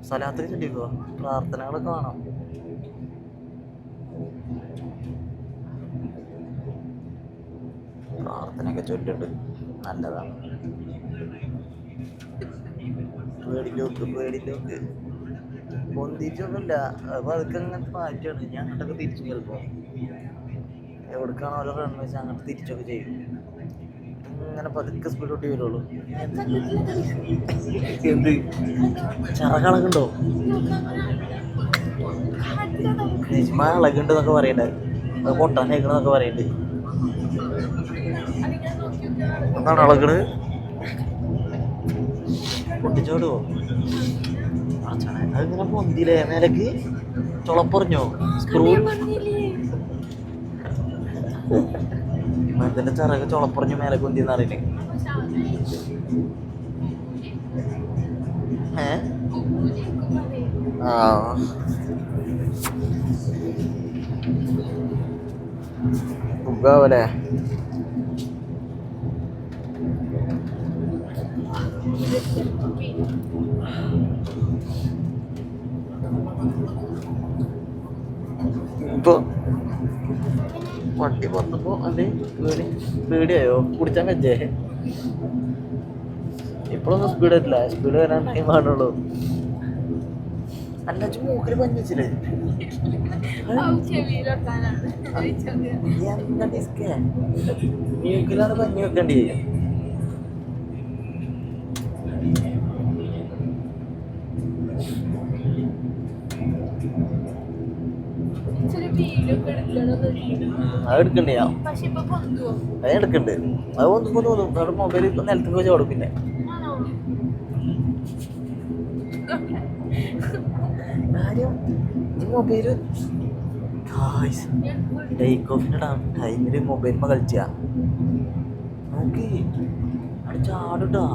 സ്ഥലത്തിൽ ചെല്ലിക്കോ പ്രാർത്ഥനകളൊക്കെ കാണാം. പ്രാർത്ഥനയൊക്കെ ചൊല്ലിട്ട് നല്ലതാണ്. പേടിലോക്ക് പൊന്തിച്ചൊന്നുമില്ല. അപ്പൊ അതൊക്കെ അങ്ങനത്തെ മാറ്റാണ്. ഞാൻ അങ്ങോട്ടൊക്കെ തിരിച്ചു ചിലപ്പോ എവിടേക്കാണോ ഓരോ റൺ വെച്ചാൽ അങ്ങോട്ട് തിരിച്ചൊക്കെ ചെയ്യും. ഇങ്ങനെ പതുക്കെ സ്പീഡ് കൂട്ടി വരുള്ളൂ. എന്ത് ചറകളൊക്കെ നെജ്മ ഇളകുണ്ടെന്നൊക്കെ പറയണ്ടേ. അത് പൊട്ടാനേക്കണെന്നൊക്കെ പറയണ്ട്. എന്താണ് ഇളകണ്? പൊട്ടിച്ചോടുവോ? അതിങ്ങനെ പൊന്തില്ലേ മേലേക്ക്? ചുളപ്പറിഞ്ഞോ? സ്ക്രൂ വിമാനത്തിന്റെ ചിറക് ചുളപ്പറിഞ്ഞു മേലെ പൊന്തിന്ന് അറിയില്ലേ? ആ സുഖാവല്ലേ? ഇപ്പൊ വണ്ടി വന്നപ്പോ അല്ലേ പേടിയായോ? കുടിച്ചാൻ വെച്ചേ ഇപ്പോഴൊന്നും സ്പീഡ് വരില്ല. സ്പീഡ് വരാൻ ടൈം ആണുള്ളൂ. അല്ല മൂക്കില് പഞ്ഞി വെച്ചില്ലേ? എന്താ ഡിസ്ക് മൂക്കിലാണ് പഞ്ഞി വെക്കണ്ടേ? അത് എടുക്കണ്ടേ? അത് എടുക്കണ്ട്. അത് ഒന്നിപ്പോ തോന്നും അവിടെ മൊബൈൽ നിലത്തേക്ക് വെച്ച് കൊടുക്കും. പിന്നെ കാര്യം ഈ മൊബൈല് ടേക്ക് ഓഫിന്റെ ടൈമില് മൊബൈലിമ്മ കളിച്ചാ നോക്കി അവിടെ ചാടുട്ടാ.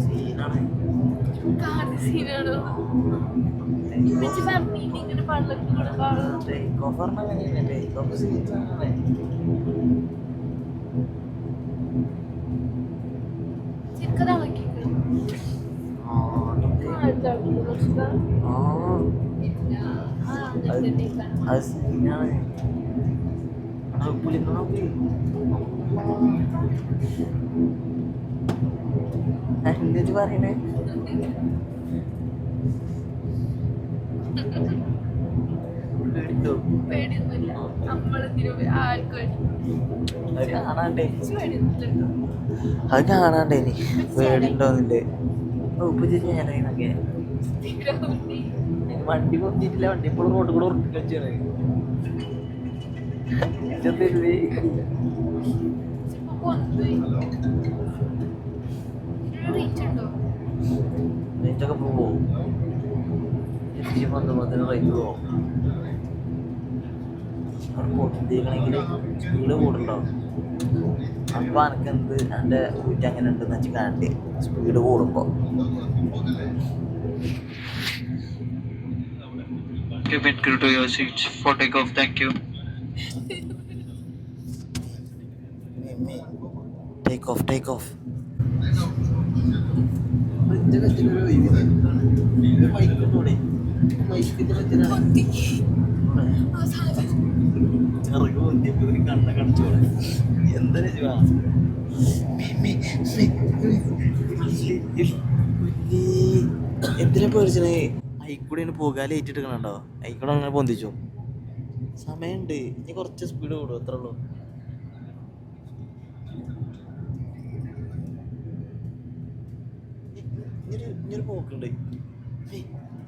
സീനാണ്. ടേക്ക് ഓഫ് പറഞ്ഞാൽ ടേക്ക് ഓഫ് സീനാണ്. അത് സീനാണ്. എന്താ പറയണേ? അത് കാണാണ്ടേ പേടിണ്ടോന്നില്ലേ? ഞാനൊക്കെ വണ്ടി പൊന്തിട്ടില്ല. വണ്ടി ഇപ്പോൾ റോഡ് കൂടെ ഉറപ്പി കളിച്ചാണ്. റേറ്റൊക്കെ പോവോ? റേറ്റ് പോവും. പൊന്തിക്കണമെങ്കിൽ സ്പീഡ് കൂടുണ്ടാവും. അപ്പൊ എനിക്ക് എന്ത് എൻ്റെ ഊറ്റ് അങ്ങനെ ഉണ്ടെന്ന് വെച്ച് കാണണ്ടേ സ്പീഡ് കൂടുമ്പോ. To your seats for takeoff. Thank you. Take off. എന്തിനാ പേടിച്ചേ? അയിക്കൂടെ പോകാൻ ലേറ്റ് എടുക്കണുണ്ടോ? അയിക്കൂടെ അങ്ങനെ പൊന്തിച്ചോ? സമയമുണ്ട്. ഇനി കുറച്ച് സ്പീഡ് കൂടും. അത്രേ ഉള്ളൂ.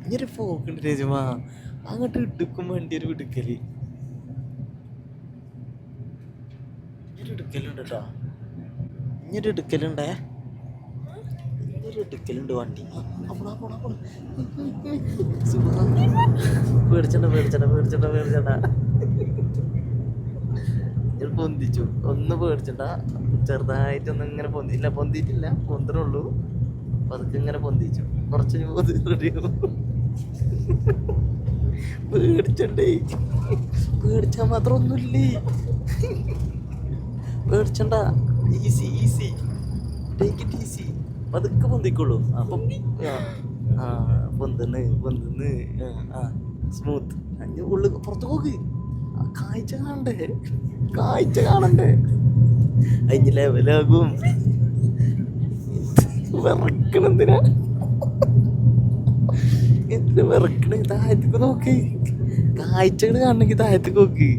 ഇഞ്ഞൊരു പോക്കുണ്ട് രജമ. അങ്ങോട്ട് ഇടുക്കും വണ്ടി ഒരു ഇടുക്കല്. ഇഞ്ഞൊരു ഇടുക്കലുണ്ട് കേട്ടോ. ഇഞ്ഞൊരു ഇടുക്കലുണ്ടേ. ഒരു എടുക്കലുണ്ട് വണ്ടി. പേടിച്ചണ്ട ഞാൻ പൊന്തിച്ചു. ഒന്ന് പേടിച്ചണ്ട, ചെറുതായിട്ടൊന്നും ഇങ്ങനെ പൊന്തിയിട്ടില്ല, പൊന്തണുള്ളൂ. അപ്പൊ അതൊക്കെ ഇങ്ങനെ പൊന്തിച്ചു. കുറച്ച് പേടിച്ചണ്ടേ, പേടിച്ചാ മാത്രം ഒന്നുമില്ലേ. പേടിച്ചണ്ട, ഈസി ടേക്ക് ഇറ്റ് ഈസി. പതുക്കെ പൊന്തിക്കുള്ളൂ. അപ്പം പൊന്തുന്ന് സ്മൂത്ത്. ഉള്ളു പുറത്ത് പോക്ക്. കാഴ്ച കാണണ്ടേ. അതിന് ലെവലാകും. വിറക്കണെന്തിനാ വിറക്കണേ? താഴത്തേക്ക് നോക്ക്. കാഴ്ചകൾ കാണണമെങ്കിൽ താഴത്തേക്ക് നോക്ക്.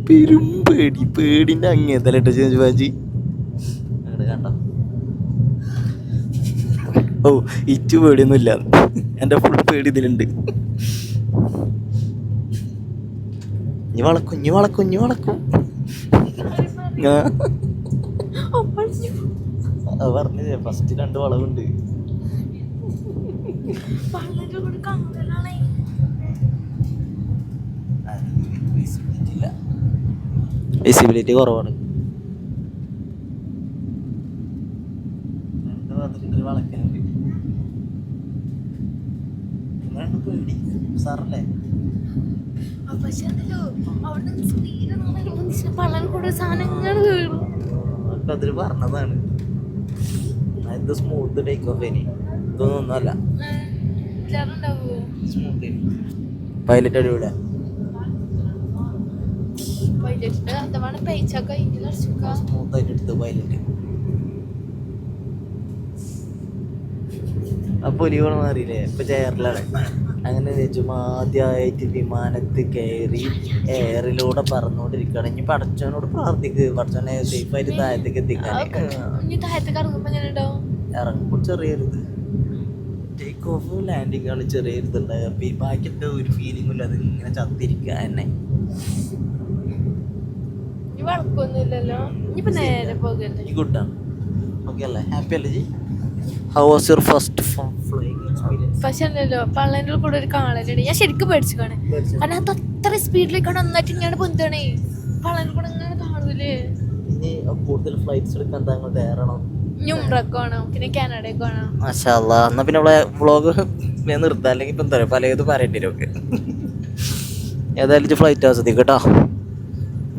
പെരും പേടിന്റെ അങ്ങേതലട്ടോ ചേഞ്ചുബാജി. കണ്ടോ? ഓ, ഇച്ചു പേടിയൊന്നുമില്ല. എൻ്റെ ഫുൾ പേടി ഇതിലുണ്ട്. ഇനി വളക്കും. പറഞ്ഞില്ലേ, ഫസ്റ്റ് 2 വളവുണ്ട്. വിസിബിലിറ്റി കുറവാണ്. 2 ഭാഗത്തിട്ട് വളക്കലുണ്ട്. നിങ്ങളാണ് പേടി സാറല്ലേ? അതിൽ പറഞ്ഞതാണ്. ഇത് സ്മൂത്ത് ടേക്ക് ഓഫ്. ഇനി ഇതൊന്നും ഒന്നുമല്ല. സ്മൂത്ത് പൈലറ്റ് അടിപൊളിയാ. സ്മൂത്തായിട്ട് എടുത്ത് പൈലറ്റ്. ആ പൊലികൾ മാറിയില്ലേ? ഇപ്പൊ ചെയറിലാണ്. അങ്ങനെ ആദ്യമായിട്ട് വിമാനത്ത് കയറി എയറിലൂടെ പറന്നുകൊണ്ടിരിക്കുകയാണ്. ഇനി പടച്ചവനോട് പ്രാർത്ഥിക്കുക, പടച്ചവനെ സേഫായിട്ട് താഴത്തേക്ക് എത്തിക്കാൻ. ഇറങ്ങുമ്പോൾ ചെറിയൊരിത്, ടേക്ക് ഓഫ് ലാൻഡിങ് ആണ് ചെറിയൊരിതുണ്ടാകുക. ബാക്കിയൊക്കെ ഒരു ഫീലിംഗ് ഇല്ല. അത് ഇങ്ങനെ ചത്തിരിക്കുക തന്നെ. ഗുഡാണ്. ഓക്കെ അല്ലേ? ഹാപ്പി അല്ലേ G? How was your first flying experience? പക്ഷെ അല്ലല്ലോ, പള്ളേൻ്റെ കൂടെ ഒരു കാണലുണ്ട്. ഞാൻ ശരിക്കും പേടിച്ചിക്കാണ്. കാരണം അത് അത്ര സ്പീഡിലേക്കാണ് നന്നായിട്ട് ഇങ്ങനെ പൊന്തണേ. പള്ളേൻ്റെ കൂടെ ഇങ്ങനെ കാണൂലേ. ഇനി കൂടുതൽ ഫ്ലൈറ്റ്സ് എടുക്കാൻ താങ്കൾ തയ്യാറാണോ? ഉംറക്ക് വേണം, പിന്നെ കാനഡയ്ക്ക് വേണം. മാഷാ അല്ലാ. എന്നാ പിന്നെ ഇവിടെ വ്ളോഗ് നിർത്താം. അല്ലെങ്കിൽ ഇപ്പം എന്താ പറയുക, പലതും പറയേണ്ടി വരും. ഒക്കെ ഏതായാലും ഫ്ലൈറ്റ് ആസ്വദിക്കും കേട്ടോ.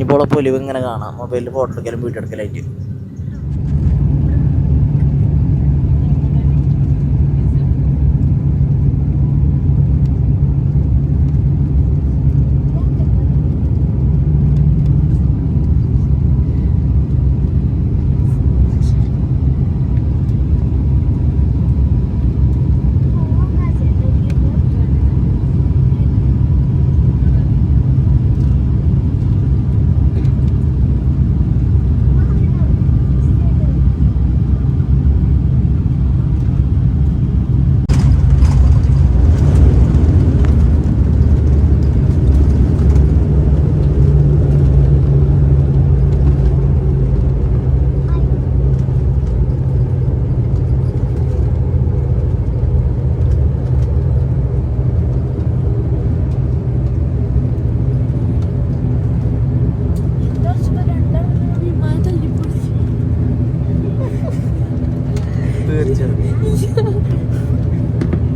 ഇപ്പോൾ പൊലിവ് ഇങ്ങനെ കാണാം. മൊബൈലിൽ ഫോട്ടോ എടുക്കലും വീഡിയോ എടുക്കലായിട്ട്.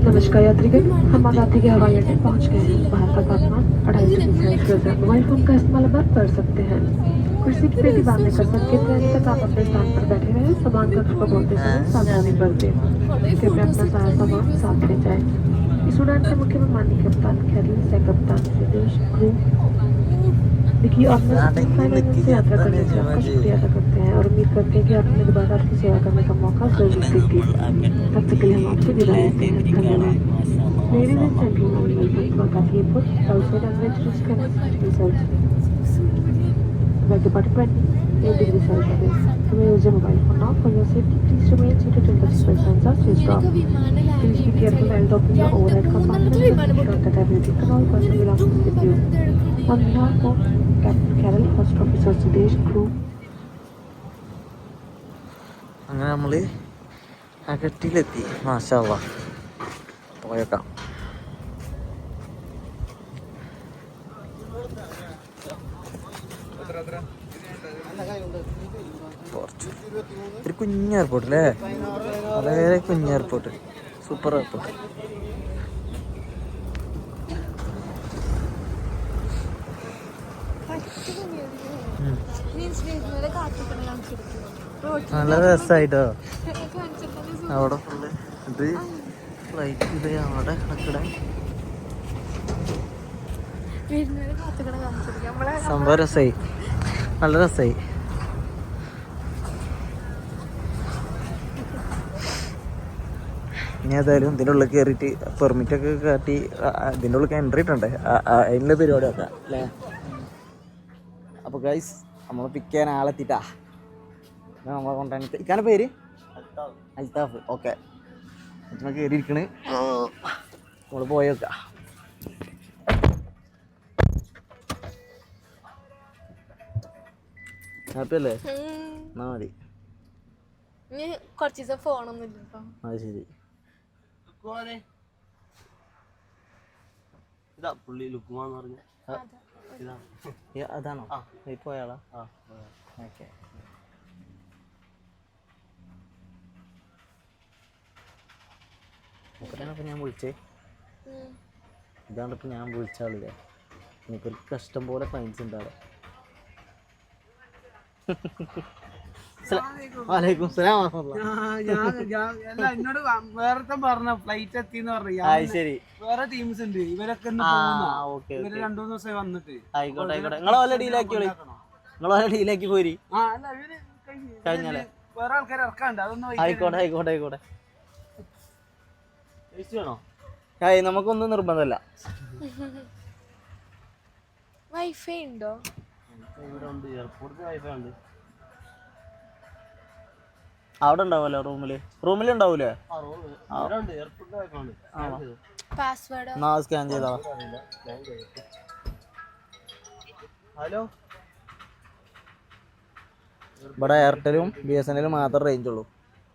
नमस्कार यात्रीगण, हम आगाती के हवाई अड्डे पहुंच गए हैं। बाहर का तापमान 28 डिग्री सेल्सियस है। मोबाइल फोन का इस्तेमाल अब आप कर सकते हैं। कुर्सी की पेटी बांधने का संकेत रहने तक आप अपने स्थान पर बैठे रहें। सामान कक्ष को बोलते समय सावधानी बरतें। कृपया अपना सारा सामान साथ ले जाएं। इस उड़ान के मुख्य मेहमान कप्तान कैरल से कप्तान सिद्धेश क्रू। देखिए, आप से यात्रा करने से आपका शुक्रिया अदा करते हैं और उम्मीद करते हैं कि आपने दोबारा आपकी सेवा करने का मौका जरूर देगी। तब तक के लिए हम आपसे विदा लेते हैं। धन्यवाद। Ladies and gentlemen, welcome to Agati Airport. Outside adventurous connectivity results. We're departing 8 degrees Celsius. You may use your mobile phone now. For your safety, please remain seated till the seatbelt signs are switched off. Please be careful while docking your overhead compartments and ensure that everything and all personal belongings with you. On behalf of Captain Carol, First Officer Sudesh, crew, അങ്ങനെ നമ്മൾ അകറ്റിലെത്തി. മാഷാ അല്ലാ. പോയേക്കാം. ഒരു കുഞ്ഞ് airport അല്ലേ? വളരെ കുഞ്ഞ് airport. Super airport. നല്ല രസമായിട്ടോ അവിടെ ഫുള്ള്. ഇത് ഫ്ലൈറ്റ് ഇത് അവിടെ നിൽക്കണേ സംഭവം രസമായി. നല്ല രസമായി. ഇനി ഏതായാലും ഇതിൻ്റെ ഉള്ളിൽ കയറിയിട്ട് പെർമിറ്റൊക്കെ കാട്ടി ഇതിൻ്റെ ഉള്ളിൽ എൻട്രി ഇട്ടുണ്ട്. അതിനുള്ള പരിപാടി വെക്കാം അല്ലേ? അപ്പോൾ ഗൈസ് നമ്മൾ പിക്ക് ചെയ്യാൻ ആളെത്തിട്ടാ നമ്മളെ കൊണ്ടാണ്. ഇക്കാൻ്റെ പേര് അൽത്താഫ്. ഓക്കെ, നമ്മൾ കയറിയിരിക്കണ്. നമ്മൾ പോയി വെക്കാം. ഹാപ്പി അല്ലേ? എന്നാ മതി. കുറച്ച് ദിവസം ഫോണൊന്നും ഇല്ല. അത് ശരി. ഇതാ പുള്ളി ലുക്കുമാന്ന് പറഞ്ഞ അതാണോ ഈ പോയാളാ? ഓക്കെ. ഇപ്പം ഞാൻ വിളിച്ചേ. ഇതാണ് ഇപ്പം ഞാൻ വിളിച്ച ആളില്ലേ. ഇനിയിപ്പോൾ കഷ്ടം പോലെ ഫൈൻസ് ഉണ്ടാവും. വലൈക്കും സലാം. എന്നോട് വേറെ പറഞ്ഞ ഫ്ലൈറ്റ് എത്തിന്ന് പറഞ്ഞു. ശരി, വേറെ ടീംസ് ഉണ്ട്. ഇവരൊക്കെ ഇവര് 2-3 ദിവസം വന്നിട്ട്. ആയിക്കോട്ടെ ആയിക്കോട്ടെ. നിങ്ങളെ ഡീലാക്കി ഡീലാക്കി പോരി. കഴിഞ്ഞാലേ വേറെ ആൾക്കാർ ഇറക്കാണ്ട്. അതൊന്നും ആയിക്കോട്ടെ ആയിക്കോട്ടെ ആയിക്കോട്ടെ. വേണോ? ഹായ്, നമുക്കൊന്നും നിർബന്ധമല്ല. വൈഫൈ ഉണ്ടോ? ഇവിടെ ഉണ്ട്. എയർപോർട്ടിൽ വൈഫൈ ഉണ്ട്. അവിടെ ഉണ്ടാവല്ലോ റൂമിലുണ്ടാവൂലേ? എയർപോർട്ടിൽ വൈഫൈ ഉണ്ട്. പാസ്വേഡ് എന്നാ സ്കാൻ ചെയ്താ. ഹലോ, ഇവിടെ എയർടെലും BSNL മാത്രം റേഞ്ച് ഉള്ളൂ.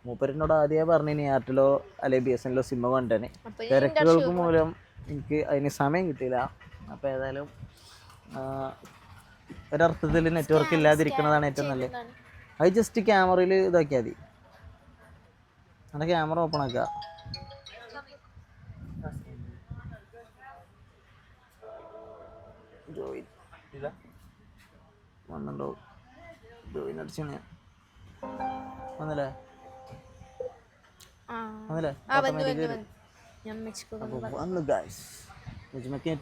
മൂപ്പരിനോട് ആദ്യമേ പറഞ്ഞു എയർടെലോ അല്ലെങ്കിൽ BSNL സിമ്മ കൊണ്ടുതന്നെ. തിരക്കുകൾക്ക് മൂലം എനിക്ക് അതിന് സമയം കിട്ടിയില്ല. അപ്പോൾ ഏതായാലും ഒരർത്ഥത്തിൽ നെറ്റ്വർക്ക് ഇല്ലാതിരിക്കുന്നതാണ് ഏറ്റവും നല്ലത്. അത് ജസ്റ്റ് ക്യാമറയിൽ ഇതാക്കിയാൽ മതി. എൻ്റെ ക്യാമറ ഓപ്പൺ ആക്കുക. ജോയിൻ വന്നുണ്ടോ? ജോയിൻ അടിച്ചാണ് ഞാൻ. വന്നില്ലേ? വന്നില്ലേ? വന്നു ഗൈസ്.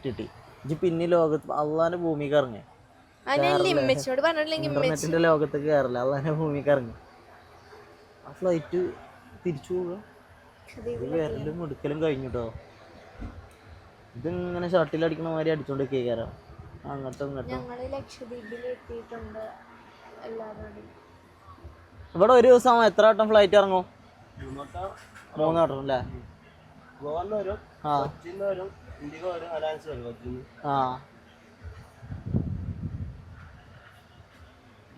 കിട്ടി. ഇജ്ജ് പിന്നെ ലോകത്ത് അള്ളാന്റെ ഭൂമിക്ക് ഇറങ്ങി. ഇന്റർനെറ്റിന്റെ ലോകത്തേക്ക് കയറില്ല. അള്ളാന്റെ ഭൂമിക്ക് ഇറങ്ങി. ആ ഫ്ലൈറ്റ് തിരിച്ചു പോവുക. ഇത് വരലും എടുക്കലും കഴിഞ്ഞിട്ടോ. ഇതിങ്ങനെ ഷട്ടിലടിക്കണ മാതിരി അടിച്ചോണ്ട് കയറാം അങ്ങോട്ടും ഇങ്ങോട്ടും. ഇവിടെ ഒരു ദിവസം എത്ര വട്ടം ഫ്ലൈറ്റ് ഇറങ്ങും? 3 വട്ടം അല്ലേ? ഗോവന്ന് വരും, കൊച്ചിന്ന് വരും, ഇൻഡിഗോ വരും, അലാൻസ് വരും. കൊച്ചിന്ന്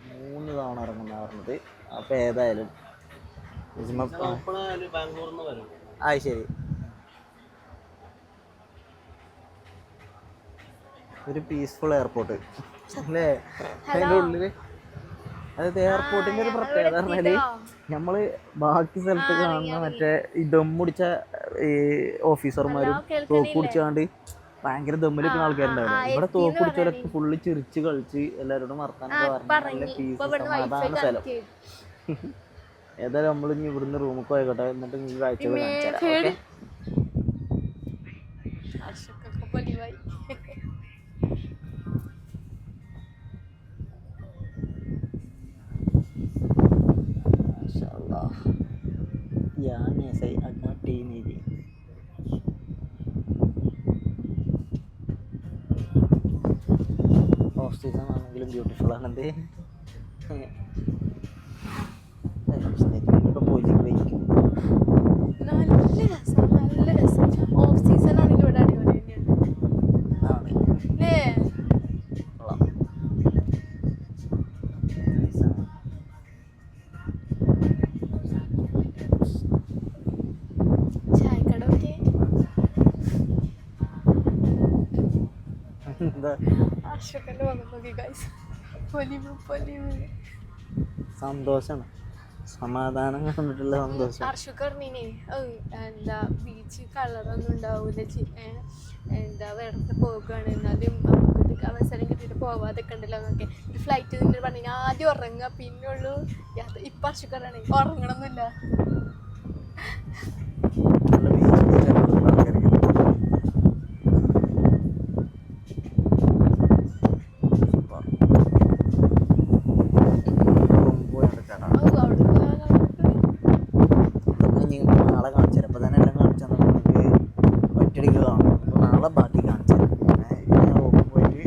3 തവണ ഇറങ്ങുന്ന പറഞ്ഞത്. അപ്പൊ ഏതായാലും ബാംഗ്ലൂർന്ന് വരും. ശരി. ഒരു പീസ്ഫുൾ എയർപോർട്ട് അല്ലേ? അതിൻ്റെ ഉള്ളില് അതായത് എയർപോർട്ടിന്റെ ഒരു പ്രത്യേകത പറഞ്ഞാല് നമ്മള് ബാക്കി സ്ഥലത്ത് കാണുന്ന മറ്റേ ഈ ദമ്മുടിച്ച ഈ ഓഫീസർമാരും തോക്ക് പിടിച്ചാണ്ട് ഭയങ്കര ദമ്മിലിരിക്കുന്ന ആൾക്കാരുണ്ടാവില്ല. ഇവിടെ തോക്ക് പിടിച്ചവരൊക്കെ ഫുള്ള് ചിരിച്ച് കളിച്ച് എല്ലാവരോടും വർത്താനൊക്കെ പറഞ്ഞ് നല്ല പീസ് സമാധാന സ്ഥലം. ഏതായാലും നമ്മൾ ഇനി ഇവിടുന്ന് റൂമിൽ പോയിക്കോട്ടെ. എന്നിട്ട് നിങ്ങൾക്ക് കാഴ്ചകൾ കാണിച്ചു തരാം. ഓഫ് സീസൺ ആണെങ്കിലും ബ്യൂട്ടിഫുൾ ആണെന്ത്. നല്ല രസം. ഓഫ് സീസൺ ആണെങ്കിൽ ഇവിടെ അടിപൊളി എന്താ അർഷക്കൻ്റെ വന്നു നോക്കി ഗൈസ്. പൊലിവ് പൊലിവ്. സന്തോഷമാണ്, സമാധാനം കണ്ടിട്ടുള്ള സന്തോഷം. അർഷക്ക് പറഞ്ഞേ എന്താ ബീച്ച് കളറൊന്നും ഉണ്ടാവൂല, എന്താ വെറുതെ പോകുകയാണ്, എന്നാലും നമുക്ക് അവസരം കിട്ടിയിട്ട് പോവാതൊക്കെ ഉണ്ടല്ലോ എന്നൊക്കെ. ഒരു ഫ്ലൈറ്റ് നിന്ന് പറഞ്ഞു ആദ്യം ഉറങ്ങുക പിന്നുള്ളൂ യാത്ര. ഇപ്പം അർഷക്ക് പറഞ്ഞേ ഉറങ്ങണമെന്നില്ല. നാളെ കാണിച്ചു തരാം. അപ്പോൾ തന്നെ എല്ലാം കാണിച്ചാൽ നമുക്ക് ഒറ്റയടിക്ക് കാണും. അപ്പോൾ നാളെ ബാക്കി കാണിച്ചു തരാം. പോയിട്ട്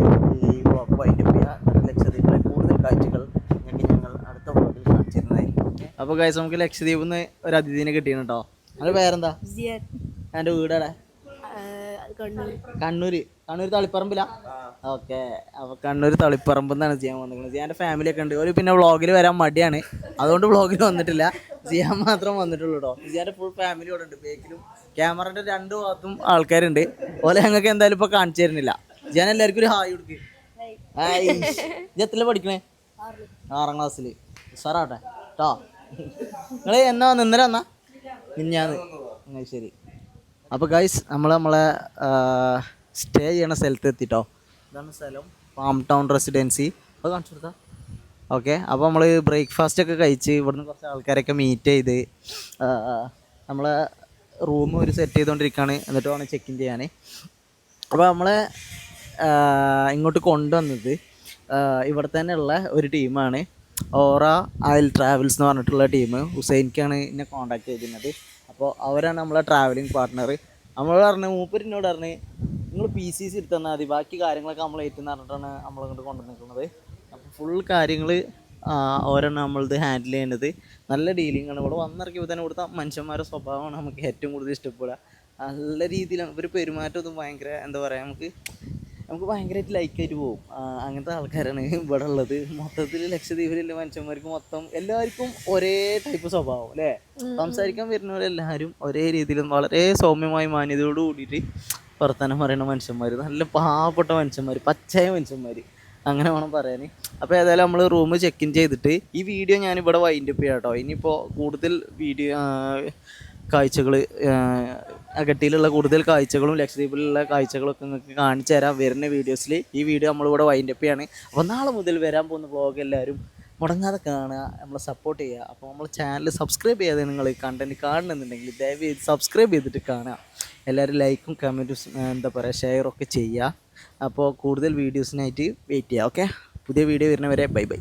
ഈ ബ്ലോഗ് വൈൻഡ് അപ്പ് ചെയ്യുക. ലക്ഷദ്വീപിലെ കൂടുതൽ കാഴ്ചകൾ നിങ്ങൾക്ക് ഞങ്ങൾ അടുത്ത ബ്ലോഗിൽ കാണിച്ചു തരുന്നതായിരിക്കും. അപ്പോൾ ഗൈസ് നമുക്ക് ലക്ഷദ്വീപിൽ നിന്ന് ഒരു അതിഥിനെ കിട്ടിയാണ് കേട്ടോ. അതിൻ്റെ പേരെന്താ? എൻ്റെ വീടവിടെ കണ്ണൂര് തളിപ്പറമ്പിലാ. ഓക്കെ, അപ്പോൾ കണ്ണൂർ തളിപ്പറമ്പ് എന്നാണ് ചെയ്യാൻ വന്നിരിക്കുന്നത്. ചെയ്യാൻ്റെ ഫാമിലിയൊക്കെ ഉണ്ട്. ഒരു പിന്നെ വ്ളോഗിൽ വരാൻ മടിയാണ്, അതുകൊണ്ട് വ്ളോഗിൽ വന്നിട്ടില്ല. ചെയ്യാൻ മാത്രം വന്നിട്ടുള്ളൂ കേട്ടോ. ചെയ്യാൻ്റെ ഫുൾ ഫാമിലി ഇവിടെ ഉണ്ട്. ബേക്കിലും ക്യാമറൻ്റെ 2 ഭാഗത്തും ആൾക്കാരുണ്ട്. ഓലെ ഞങ്ങൾക്ക് എന്തായാലും ഇപ്പോൾ കാണിച്ചു തരുന്നില്ല. ചെയ്യാൻ എല്ലാവർക്കും ഒരു ഹായ് കൊടുക്ക്. ഹായ്. ഇത് എത്ര പഠിക്കണേ? 6ാം ക്ലാസ്സിൽ. സാറാട്ടെ കേട്ടോ. നിങ്ങൾ എന്നാ വന്ന്? ഇന്നലെ വന്നാ? മിഞ്ഞാന്ന്. ശരി. അപ്പോൾ ഗൈസ് നമ്മളെ സ്റ്റേ ചെയ്യണ സ്ഥലത്ത് എത്തിട്ടോ. ഇതാണ് സ്ഥലം, ഫാം ടൗൺ റെസിഡൻസി. അത് കാണിച്ചു കൊടുത്താൽ ഓക്കെ. അപ്പോൾ നമ്മൾ ബ്രേക്ക്ഫാസ്റ്റ് ഒക്കെ കഴിച്ച് ഇവിടുന്ന് കുറച്ച് ആൾക്കാരൊക്കെ മീറ്റ് ചെയ്ത് നമ്മളെ റൂം ഒരു സെറ്റ് ചെയ്തുകൊണ്ടിരിക്കുകയാണ്. എന്നിട്ട് വേണം ചെക്ക് ഇൻ ചെയ്യാൻ. അപ്പോൾ നമ്മളെ ഇങ്ങോട്ട് കൊണ്ടുവന്നത് ഇവിടെ തന്നെ ഉള്ള ഒരു ടീമാണ്, ഓറ അയൽ ട്രാവൽസ് എന്ന് പറഞ്ഞിട്ടുള്ള ടീം. ഹുസൈൻക്കാണ് എന്നെ കോൺടാക്ട് ചെയ്തിരുന്നത്. അപ്പോൾ അവരാണ് നമ്മളെ ട്രാവലിംഗ് പാർട്ട്ണർ. നമ്മൾ പറഞ്ഞ് മൂപ്പരിനോട് പറഞ്ഞ് നിങ്ങൾ PCC എടുത്ത് തന്നാൽ മതി, ബാക്കി കാര്യങ്ങളൊക്കെ നമ്മൾ ഏറ്റെന്ന് പറഞ്ഞിട്ടാണ് നമ്മളിങ്ങോട്ട് കൊണ്ടുവന്നിരിക്കുന്നത്. അപ്പോൾ ഫുൾ കാര്യങ്ങൾ ഓരോന്ന് നമ്മളിത് ഹാൻഡിൽ ചെയ്യുന്നത്. നല്ല ഡീലിംഗാണ്. ഇവിടെ വന്നിറക്കിയപ്പോൾ തന്നെ ഇവിടുത്തെ മനുഷ്യന്മാരുടെ സ്വഭാവമാണ് നമുക്ക് ഏറ്റവും കൂടുതൽ ഇഷ്ടപ്പെടുക. നല്ല രീതിയിലാണ് ഇവർ പെരുമാറ്റം. ഭയങ്കര എന്താ പറയുക, നമുക്ക് ഭയങ്കരമായിട്ട് ലൈക്കായിട്ട് പോകും. അങ്ങനത്തെ ആൾക്കാരാണ് ഇവിടെ ഉള്ളത്. മൊത്തത്തിൽ ലക്ഷദ്വീപിലുള്ള മനുഷ്യന്മാർക്ക് മൊത്തം എല്ലാവർക്കും ഒരേ ടൈപ്പ് സ്വഭാവം അല്ലേ. സംസാരിക്കാൻ വരുന്നവരെല്ലാവരും ഒരേ രീതിയിലും വളരെ സൗമ്യമായി മാന്യതയോട് കൂടിയിട്ട് വർത്തമാനം പറയുന്ന മനുഷ്യന്മാർ, നല്ല പാവപ്പെട്ട മനുഷ്യന്മാർ, പച്ചയായ മനുഷ്യന്മാർ, അങ്ങനെ വേണം പറയാൻ. അപ്പോൾ ഏതായാലും നമ്മൾ റൂം ചെക്ക് ഇൻ ചെയ്തിട്ട് ഈ വീഡിയോ ഞാനിവിടെ വൈൻഡ് അപ്പ് ചെയ്യാം കേട്ടോ. ഇനിയിപ്പോൾ കൂടുതൽ കാഴ്ചകൾ, അഗട്ടിയിലുള്ള കൂടുതൽ കാഴ്ചകളും ലക്ഷദ്വീപിലുള്ള കാഴ്ചകളൊക്കെ നിങ്ങൾക്ക് കാണിച്ചു തരാം വരുന്ന വീഡിയോസിൽ. ഈ വീഡിയോ നമ്മളിവിടെ വൈൻഡ് അപ്പ് ചെയ്യാണ്. അപ്പോൾ നാളെ മുതൽ വരാൻ പോകുന്ന വ്ളോഗ് എല്ലാവരും മുടങ്ങാതെ കാണുക, നമ്മളെ സപ്പോർട്ട് ചെയ്യുക. അപ്പോൾ നമ്മൾ ചാനൽ സബ്സ്ക്രൈബ് ചെയ്യാതെ നിങ്ങൾ കണ്ടൻറ്റ് കാണണമെന്നുണ്ടെങ്കിൽ ദയവേത് സബ്സ്ക്രൈബ് ചെയ്തിട്ട് കാണുക. എല്ലാവരും ലൈക്കും കമൻറ്റും എന്താ പറയുക ഷെയറൊക്കെ ചെയ്യുക. അപ്പോൾ കൂടുതൽ വീഡിയോസിനായിട്ട് വെയിറ്റ് ചെയ്യുക. ഓക്കെ, പുതിയ വീഡിയോ വരുന്നവരെ ബൈ ബൈ.